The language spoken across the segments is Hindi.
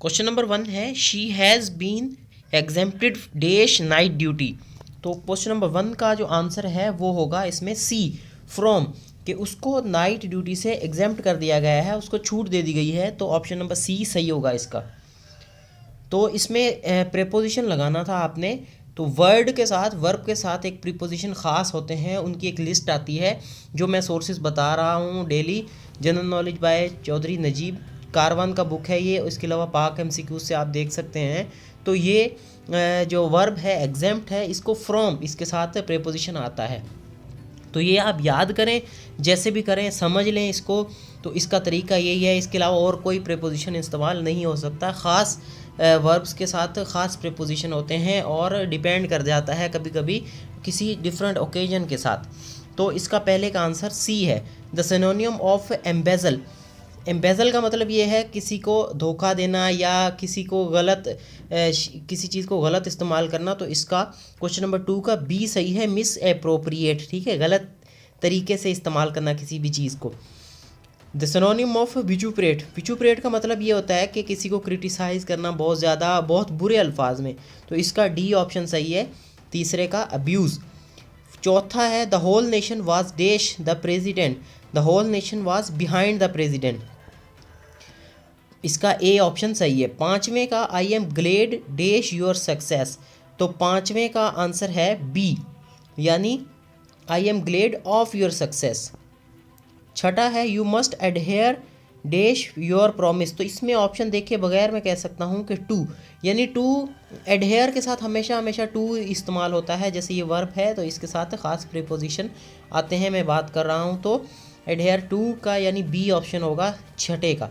क्वेश्चन नंबर 1 है she has been exempted dash night duty. तो क्वेश्चन नंबर 1 का जो आंसर है वो होगा इसमें सी, फ्रॉम, कि उसको नाइट ड्यूटी से एग्जेम्प्ट कर दिया गया है, उसको छूट दे दी गई है। तो ऑप्शन नंबर सी सही होगा इसका। तो इसमें प्रेपोजिशन लगाना था आपने। तो वर्ड के साथ, वर्ब के साथ एक प्रीपोजिशन ख़ास होते हैं, उनकी एक लिस्ट आती है जो मैं सोर्सेज बता रहा हूँ daily. General knowledge by Chaudhary Najeeb Karwan का बुक है ये, इसके अलावा पाक एमसीक्यूज से आप देख सकते हैं। तो ये जो वर्ब है एग्जेम्प्ट है, इसको फ्रॉम इसके साथ प्रेपोजिशन आता है। तो ये आप याद करें, जैसे भी करें समझ लें इसको। तो इसका तरीका यही है, इसके अलावा और कोई प्रेपोजिशन इस्तेमाल नहीं हो सकता। ख़ास वर्ब्स के साथ ख़ास प्रेपोजिशन होते हैं और डिपेंड कर जाता है कभी कभी किसी डिफरेंट ओकेजन के साथ। तो इसका पहले का आंसर सी है। द सिनोनियम ऑफ एम्बेजल, एम्बेजल का मतलब ये है किसी को धोखा देना या किसी को गलत किसी चीज़ को गलत इस्तेमाल करना। तो इसका क्वेश्चन नंबर 2 का बी सही है, मिस अप्रोप्रिएट, ठीक है, गलत तरीके से इस्तेमाल करना किसी भी चीज़ को। द सिनोनिम ऑफ विचुपरेट, विचुपरेट का मतलब ये होता है कि किसी को क्रिटिसाइज़ करना बहुत ज़्यादा, बहुत बुरे अल्फाज में। तो इसका डी ऑप्शन सही है, तीसरे का अब्यूज़। चौथा है the whole nation was dash the president, the whole nation was behind the president, इसका ए ऑप्शन सही है। पाँचवें का I am glad dash your success, तो पाँचवें का आंसर है बी, यानी I am glad of your success. छठा है you must adhere dash your promise, तो इसमें ऑप्शन देखे बगैर मैं कह सकता हूँ कि टू, यानी टू एडहेयर के साथ हमेशा हमेशा टू इस्तेमाल होता है। जैसे ये वर्ब है तो इसके साथ ख़ास प्रीपोजिशन आते हैं, मैं बात कर रहा हूँ। तो एडहेयर टू का यानी बी ऑप्शन होगा छठे का।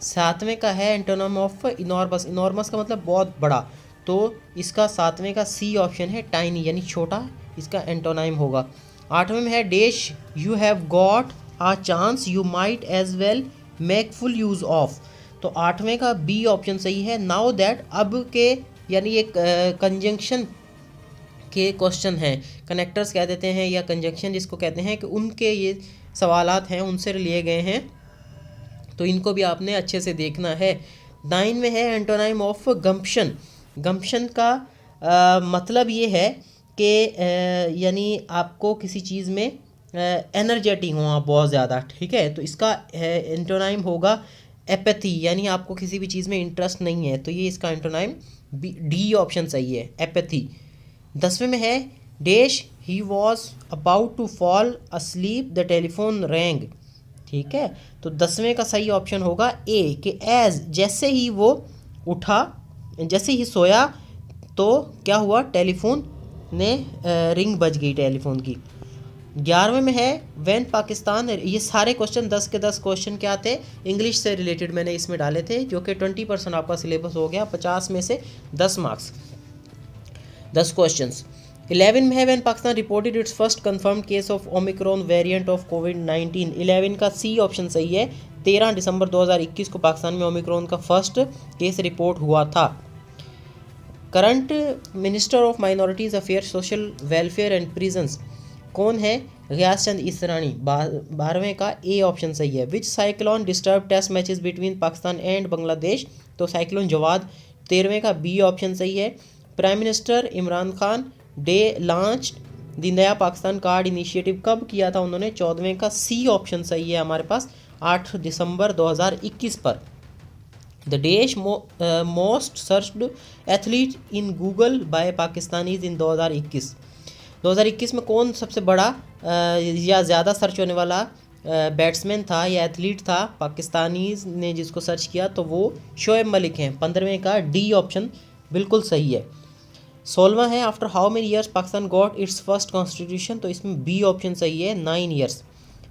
सातवें का है एंटोनिम ऑफ इनॉर्मस, इनॉर्मस का मतलब बहुत बड़ा। तो इसका सातवें का सी ऑप्शन है टाइनी, यानी छोटा, इसका एंटोनिम होगा। आठवें में है dash you have got a chance you might as well make full use of, तो आठवें का बी ऑप्शन सही है। नाउ दैट, अब के, यानी एक कंजंक्शन के क्वेश्चन हैं, कनेक्टर्स कह देते हैं या कंजंक्शन जिसको कहते हैं, कि उनके ये सवालात हैं, उनसे लिए गए हैं। तो इनको भी आपने अच्छे से देखना है। 9 में है एंटोनिम ऑफ गम्पशन, गम्पशन का मतलब ये है कि यानी आपको किसी चीज़ में एनर्जेटिक हो आप बहुत ज़्यादा, ठीक है। तो इसका एंटोनिम होगा एपैथी, यानी आपको किसी भी चीज़ में इंटरेस्ट नहीं है। तो ये इसका एंटोनिम डी ऑप्शन सही है, एपैथी। 10वें में है dash he was about to fall asleep the telephone rang, ठीक है। तो 10वें का सही ऑप्शन होगा ए, कि एज, जैसे ही वो उठा, जैसे ही सोया तो क्या हुआ, टेलीफोन ने रिंग बज गई टेलीफोन की। 11वें में है व्हेन पाकिस्तान, ये सारे क्वेश्चन 10 के 10 क्वेश्चन क्या थे, इंग्लिश से रिलेटेड मैंने इसमें डाले थे, जो कि 20% आपका सिलेबस हो गया, 50 में से 10 मार्क्स, 10 क्वेश्चंस। 11 में है when Pakistan reported its first confirmed case of Omicron variant of कोविड-19, 11 का सी ऑप्शन सही है। 13 दिसंबर 2021 को पाकिस्तान में ओमिक्रॉन का फर्स्ट केस रिपोर्ट हुआ था। Current minister of minorities affair, social welfare and prisons कौन है, गयास चंद ईसरानी, 12वें का ए ऑप्शन सही है। Which cyclone disturb test matches between Pakistan and Bangladesh, तो साइक्लोन जवाद, 13वें का बी ऑप्शन सही है। Prime minister Imran Khan day launch the नया पाकिस्तान कार्ड इनिशिएटिव कब किया था उन्होंने, 14वें का सी ऑप्शन सही है हमारे पास, 8 दिसंबर 2021 पर। The dash most searched athlete in Google by Pakistanis in 2021, 2021 में कौन सबसे बड़ा या ज़्यादा सर्च होने वाला बैट्समैन था या एथलीट था पाकिस्तानीज ने जिसको सर्च किया, तो वो शोएब मलिक हैं। 15वें का डी ऑप्शन बिल्कुल सही है। 16वां है after how many years Pakistan got its first constitution, तो इसमें बी ऑप्शन सही है, 9 years.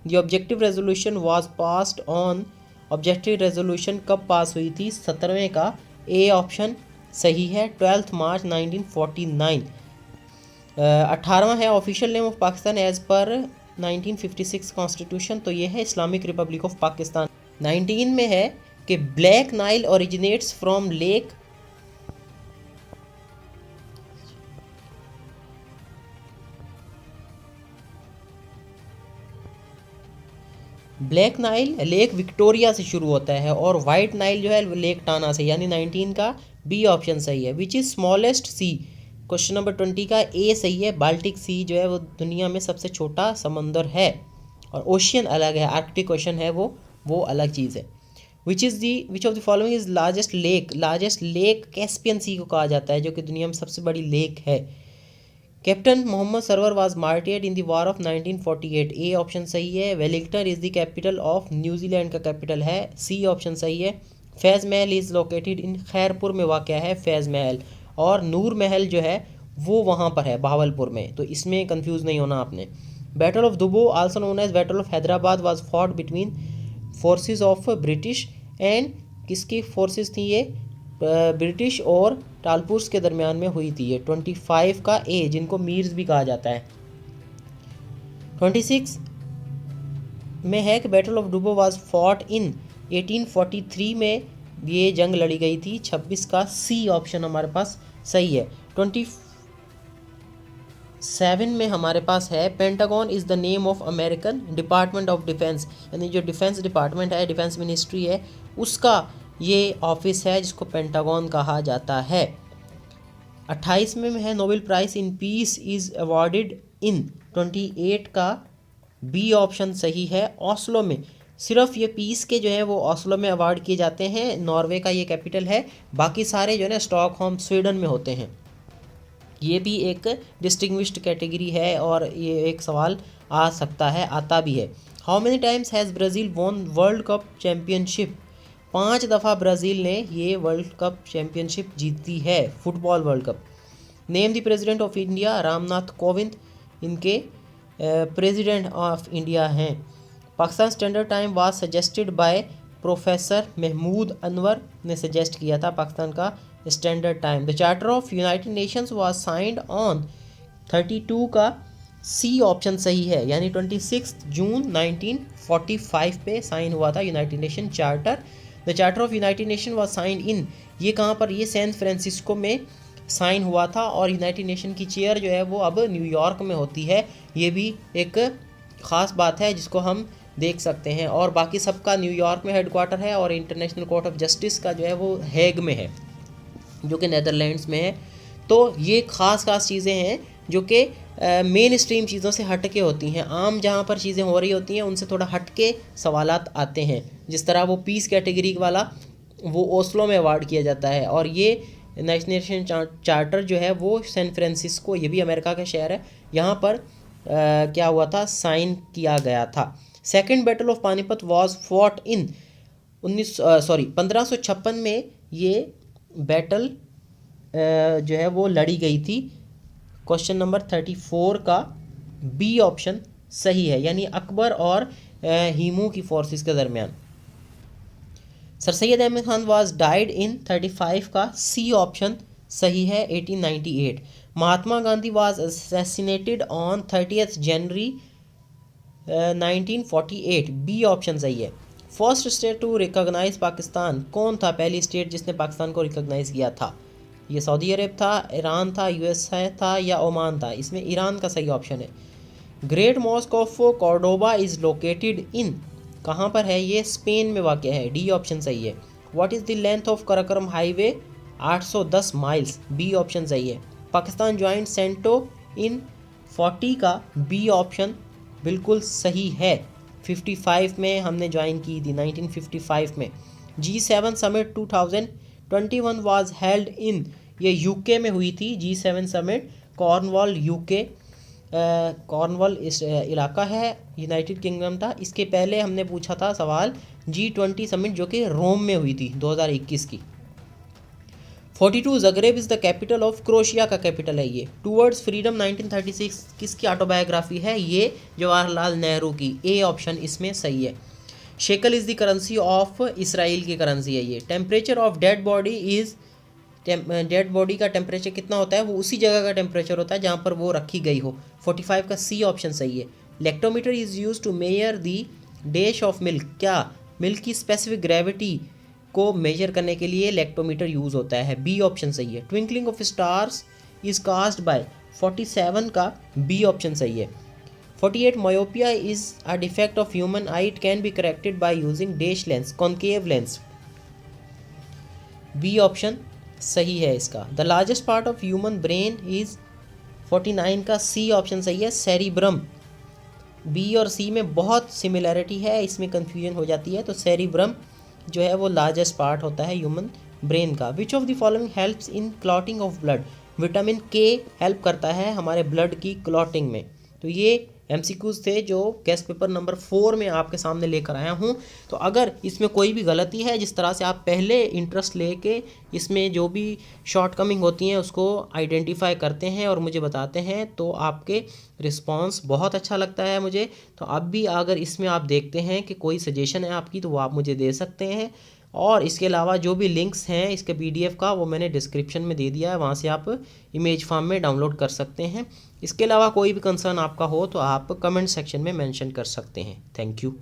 The objective resolution was passed on, objective resolution कब पास हुई थी, 17वें का ए ऑप्शन सही है, 12 मार्च 1949। 18वां है official name of Pakistan as per 1956 constitution, तो ये है इस्लामिक रिपब्लिक ऑफ पाकिस्तान। 19 में है कि black Nile originates from lake, black Nile lake Victoria से शुरू होता है और वाइट नाइल जो है लेक टाना से, यानी 19 का बी ऑप्शन सही है। Which is smallest C, question number 20 का ए सही है। बाल्टिक सी जो है वो दुनिया में सबसे छोटा समंदर है और ओशियन अलग है, आर्कटिक ओशन है वो अलग चीज़ है। Which of the following is largest lake Caspian Sea को कहा जाता है, जो कि दुनिया में सबसे बड़ी लेक है। Captain Mohammad Sarwar was martyred in the war of 1948, A option सही है। Wellington is the capital of New Zealand का कैपिटल है, सी ऑप्शन सही है। फैज़ महल इज़ लोकेटेड इन खैरपुर में वाक़ है फैज़ महल, और नूर महल जो है वो वहाँ पर है बहावलपुर में, तो इसमें कंफ्यूज नहीं होना आपने। Battle of Dubo also known as battle of Hyderabad was fought between forces of British and, किसकी फोर्सेस थी ये, ब्रिटिश और टालपुर्स के दरमियान में हुई थी ये। 25 का ए, जिनको मीर्स भी कहा जाता है। 26 में है कि बैटल ऑफ डुबो वाज फॉट इन 1843 में ये जंग लड़ी गई थी। 26 का सी ऑप्शन हमारे पास सही है। 27 में हमारे पास है pentagon is the name of American department of defence, यानी जो डिफेंस डिपार्टमेंट है, डिफेंस मिनिस्ट्री है, उसका ये ऑफिस है जिसको पेंटागन कहा जाता है। 28 में है Nobel prize in peace is awarded इन, 28 का बी ऑप्शन सही है। ओस्लो में, सिर्फ ये पीस के जो है वो ओस्लो में अवार्ड किए जाते हैं, नॉर्वे का ये कैपिटल है, बाकी सारे जो है ना स्टॉकहोम स्वीडन में होते हैं। ये भी एक डिस्टिंग्विश्ड कैटेगरी है और ये एक सवाल आ सकता है, आता भी है। How many times has Brazil won world cup championship, 5 दफ़ा ब्राज़ील ने ये वर्ल्ड कप चैम्पियनशिप जीती है, football world cup. Name the president of India, Ramnath Kovind इनके प्रेसिडेंट ऑफ इंडिया हैं। Pakistan standard time was suggested by professor Mahmood Anwar ने सजेस्ट किया था पाकिस्तान का standard time. The charter of United Nations was signed on, 32 का सी ऑप्शन सही है, यानी 26 जून 1945 पे साइन हुआ था United nation charter. The charter of United nation was signed in, ये कहाँ पर, ये सैन फ्रांसिस्को में साइन हुआ था और यूनाइटेड नेशन की चेयर जो है वो अब न्यूयॉर्क में होती है। ये भी एक ख़ास बात है जिसको हम देख सकते हैं, और बाकी सबका न्यूयॉर्क में हेडक्वार्टर है और इंटरनेशनल कोर्ट ऑफ जस्टिस का जो है वो हेग में है, जो कि नेदरलैंड्स में है। तो ये ख़ास चीज़ें हैं जो कि मेन स्ट्रीम चीज़ों से हट के होती हैं, आम जहाँ पर चीज़ें हो रही होती हैं उनसे थोड़ा हट के सवालात आते हैं। जिस तरह वो पीस कैटेगरी वाला वो ओस्लो में अवार्ड किया जाता है, और ये यूनाइटेड नेशन चार्टर जो है वो सैन फ्रांसिस्को, ये भी अमेरिका का शहर है, यहाँ पर क्या हुआ था, साइन किया गया था। Second battle of Panipat was fought in 1556 में ये बैटल जो है वो लड़ी गई थी। क्वेश्चन नंबर 34 का बी ऑप्शन सही है, यानी अकबर और हीमू की फोर्सेस के दरमियान। Sir Syed Ahmad Khan was died in 35 का सी ऑप्शन सही है, 1898। Mahatma Gandhi was assassinated on 30 January 1948, B option सही है। First state to recognise Pakistan, कौन था पहली स्टेट जिसने पाकिस्तान को रिकॉग्नाइज किया था? ये सऊदी अरब था, ईरान था, यूएसए था या ओमान था? इसमें ईरान का सही ऑप्शन है। Great mosque of Cordoba is located in, कहाँ पर है ये? स्पेन में वाक़ है, डी ऑप्शन सही है। What is the length of Karakoram highway? 810 miles, B option सही है। पाकिस्तान ज्वाइंट सेंटो इन 40 का बी ऑप्शन बिल्कुल सही है। 55 में हमने ज्वाइन की थी, 1955 में। G7 summit 2021 was held in, ये यूके में हुई थी। G7 summit Cornwall UK, Cornwall इस इलाका है, यूनाइटेड किंगडम था। इसके पहले हमने पूछा था सवाल G20 समिट जो कि रोम में हुई थी 2021 की। 42 Zagreb is the capital of Croatia का कैपिटल है ये। टूवर्ड्स फ्रीडम 1936 किसकी ऑटोबायोग्राफी है? ये जवाहरलाल नेहरू की, ए ऑप्शन इसमें सही है। Shackle is the currency of Israel की करेंसी है ये। Temperature of dead body is, dead body का टेम्परेचर कितना होता है? वो उसी जगह का टेम्परेचर होता है जहाँ पर वो रखी गई हो। 45 का सी ऑप्शन सही है। Lactometer is use to measure the dash of milk, क्या मिल्क की स्पेसिफिक ग्रेविटी को मेजर करने के लिए लेक्टोमीटर यूज़ होता है, बी ऑप्शन सही है। Twinkling of stars is caused bye, 47 का बी ऑप्शन सही है। 48 myopia is a defect of human eye. It can be corrected by using dash lens, concave lens. B option सही है इसका. The largest part of human brain is 49 का सी ऑप्शन सही है, सेरिब्रम. बी और सी में बहुत सिमिलैरिटी है, इसमें कन्फ्यूजन हो जाती है. तो सेरिब्रम जो है वो लार्जेस्ट पार्ट होता है ह्यूमन ब्रेन का. विच of the following helps in clotting of blood. Vitamin के हेल्प करता है हमारे ब्लड की क्लॉटिंग में. तो ये एमसीक्यूज थे जो गेस्ट पेपर नंबर 4 में आपके सामने लेकर आया हूँ. तो अगर इसमें कोई भी गलती है, जिस तरह से आप पहले इंटरेस्ट लेके इसमें जो भी शॉर्टकमिंग होती हैं उसको आइडेंटिफाई करते हैं और मुझे बताते हैं, तो आपके रिस्पांस बहुत अच्छा लगता है मुझे. तो अब भी अगर इसमें आप देखते हैं कि कोई सजेशन है आपकी, तो वो आप मुझे दे सकते हैं. और इसके अलावा जो भी लिंक्स हैं इसके पीडीएफ का, वो मैंने डिस्क्रिप्शन में दे दिया है, वहाँ से आप इमेज फॉर्म में डाउनलोड कर सकते हैं. इसके अलावा कोई भी कंसर्न आपका हो तो आप कमेंट सेक्शन में मेंशन कर सकते हैं. Thank you.